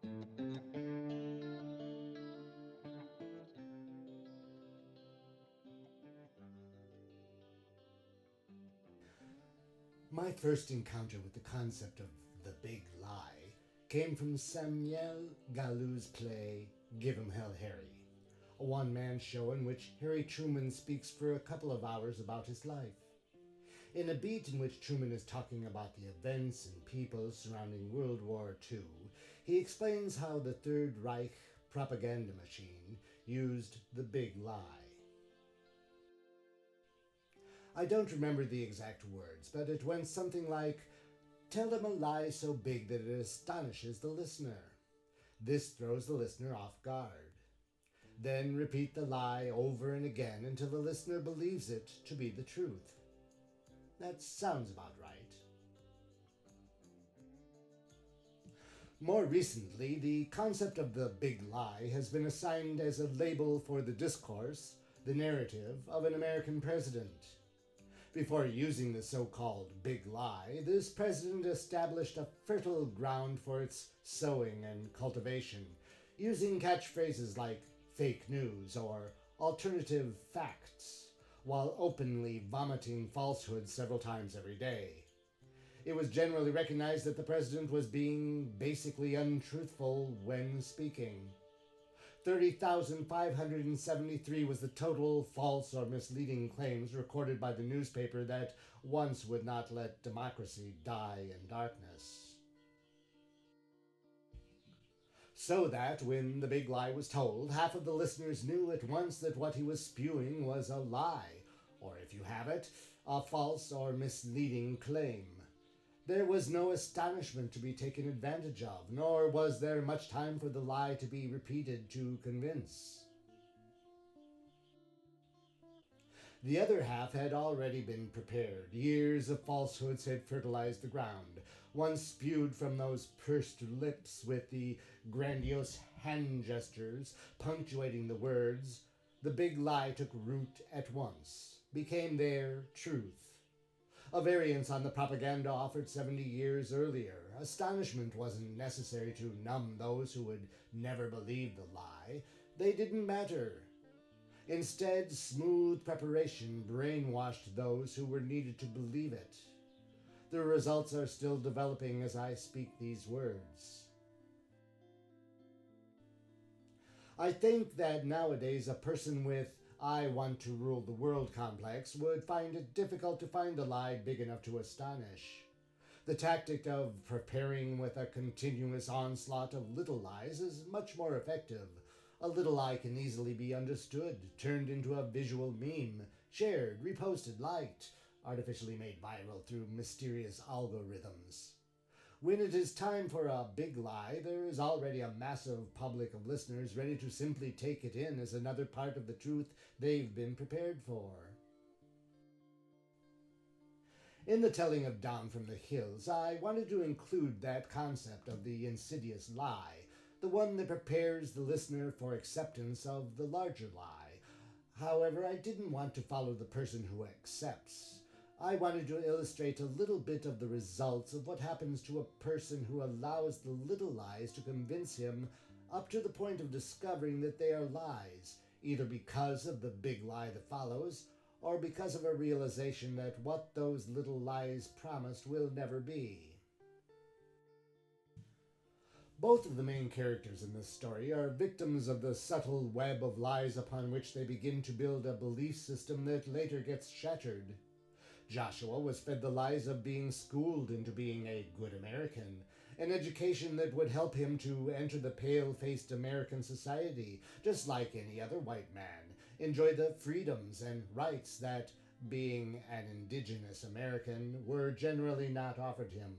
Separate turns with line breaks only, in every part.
My first encounter with the concept of the big lie came from Samuel Galou's play Give 'Em Hell Harry, a one-man show in which Harry Truman speaks for a couple of hours about his life. In a beat in which Truman is talking about the events and people surrounding World War II, he explains how the Third Reich propaganda machine used the big lie. I don't remember the exact words, but it went something like, "Tell them a lie so big that it astonishes the listener. This throws the listener off guard. Then repeat the lie over and again until the listener believes it to be the truth." That sounds about right. More recently, the concept of the big lie has been assigned as a label for the discourse, the narrative, of an American president. Before using the so-called big lie, this president established a fertile ground for its sowing and cultivation, using catchphrases like fake news or alternative facts, while openly vomiting falsehoods several times every day. It was generally recognized that the president was being basically untruthful when speaking. 30,573 was the total false or misleading claims recorded by the newspaper that once would not let democracy die in darkness. So that, when the big lie was told, half of the listeners knew at once that what he was spewing was a lie, or if you have it, a false or misleading claim. There was no astonishment to be taken advantage of, nor was there much time for the lie to be repeated to convince. The other half had already been prepared. Years of falsehoods had fertilized the ground, once spewed from those pursed lips with the grandiose hand gestures punctuating the words. The big lie took root at once, became their truth. A variance on the propaganda offered 70 years earlier. Astonishment wasn't necessary to numb those who would never believe the lie. They didn't matter. Instead, smooth preparation brainwashed those who were needed to believe it. The results are still developing as I speak these words. I think that nowadays a person with "I want to rule the world" complex would find it difficult to find a lie big enough to astonish. The tactic of preparing with a continuous onslaught of little lies is much more effective. A little lie can easily be understood, turned into a visual meme, shared, reposted, liked, artificially made viral through mysterious algorithms. When it is time for a big lie, there is already a massive public of listeners ready to simply take it in as another part of the truth they've been prepared for. In the telling of Down from the Hills, I wanted to include that concept of the insidious lie, the one that prepares the listener for acceptance of the larger lie. However, I didn't want to follow the person who accepts. I wanted to illustrate a little bit of the results of what happens to a person who allows the little lies to convince him up to the point of discovering that they are lies, either because of the big lie that follows, or because of a realization that what those little lies promised will never be. Both of the main characters in this story are victims of the subtle web of lies upon which they begin to build a belief system that later gets shattered. Joshua was fed the lies of being schooled into being a good American, an education that would help him to enter the pale-faced American society, just like any other white man, enjoy the freedoms and rights that, being an indigenous American, were generally not offered him.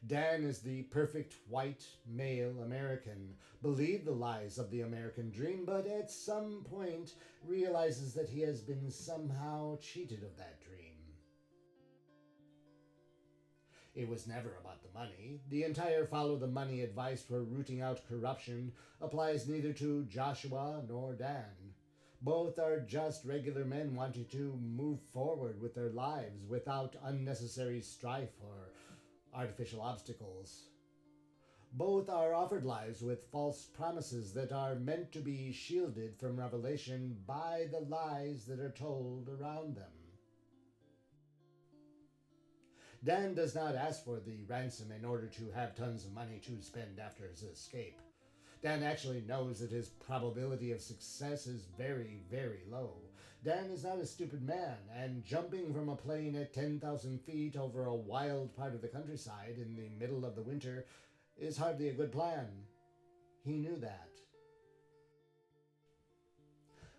Dan is the perfect white male American, believed the lies of the American dream, but at some point realizes that he has been somehow cheated of that dream. It was never about the money. The entire follow the money advice for rooting out corruption applies neither to Joshua nor Dan. Both are just regular men wanting to move forward with their lives without unnecessary strife or artificial obstacles. Both are offered lives with false promises that are meant to be shielded from revelation by the lies that are told around them. Dan does not ask for the ransom in order to have tons of money to spend after his escape. Dan actually knows that his probability of success is very, very low. Dan is not a stupid man, and jumping from a plane at 10,000 feet over a wild part of the countryside in the middle of the winter is hardly a good plan. He knew that.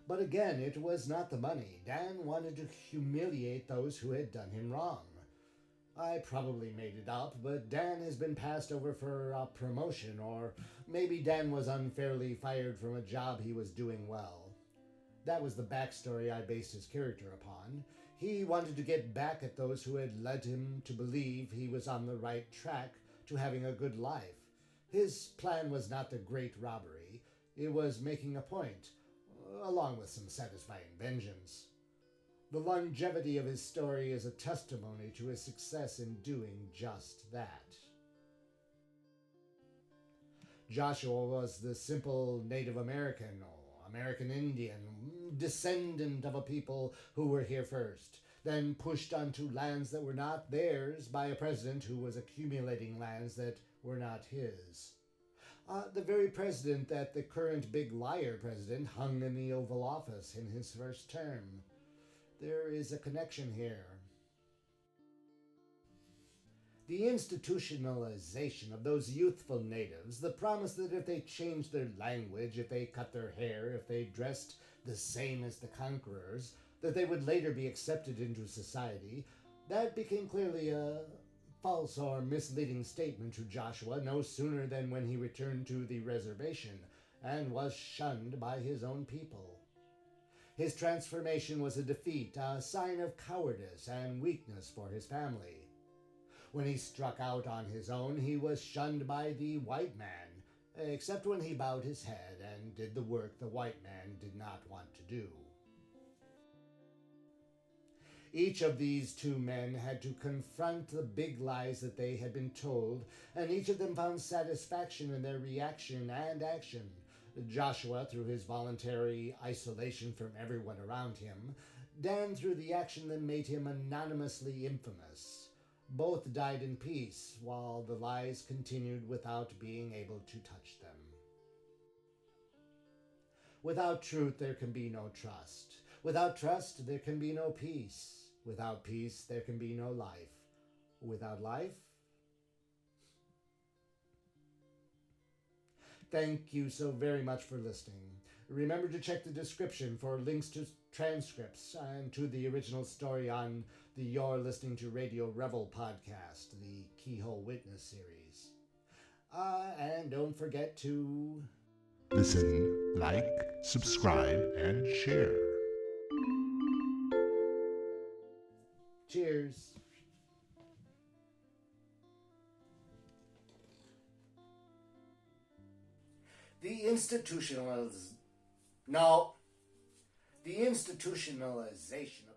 But again, it was not the money. Dan wanted to humiliate those who had done him wrong. I probably made it up, but Dan has been passed over for a promotion, or maybe Dan was unfairly fired from a job he was doing well. That was the backstory I based his character upon. He wanted to get back at those who had led him to believe he was on the right track to having a good life. His plan was not the great robbery. It was making a point, along with some satisfying vengeance. The longevity of his story is a testimony to his success in doing just that. Joshua was the simple Native American or American Indian, descendant of a people who were here first, then pushed onto lands that were not theirs by a president who was accumulating lands that were not his. The very president that the current big liar president hung in the Oval Office in his first term. There is a connection here. The institutionalization of those youthful natives, the promise that if they changed their language, if they cut their hair, if they dressed the same as the conquerors, that they would later be accepted into society, that became clearly a false or misleading statement to Joshua no sooner than when he returned to the reservation and was shunned by his own people. His transformation was a defeat, a sign of cowardice and weakness for his family. When he struck out on his own, he was shunned by the white man, except when he bowed his head and did the work the white man did not want to do. Each of these two men had to confront the big lies that they had been told, and each of them found satisfaction in their reaction and action. Joshua through his voluntary isolation from everyone around him, Dan through the action that made him anonymously infamous. Both died in peace, while the lies continued without being able to touch them. Without truth there can be no trust. Without trust there can be no peace. Without peace there can be no life. Without life, thank you so very much for listening. Remember to check the description for links to transcripts and to the original story on the You're Listening to Radio Revel podcast, the Keyhole Witness series. And don't forget to
listen, like, subscribe, and share.
Cheers. The institutionalization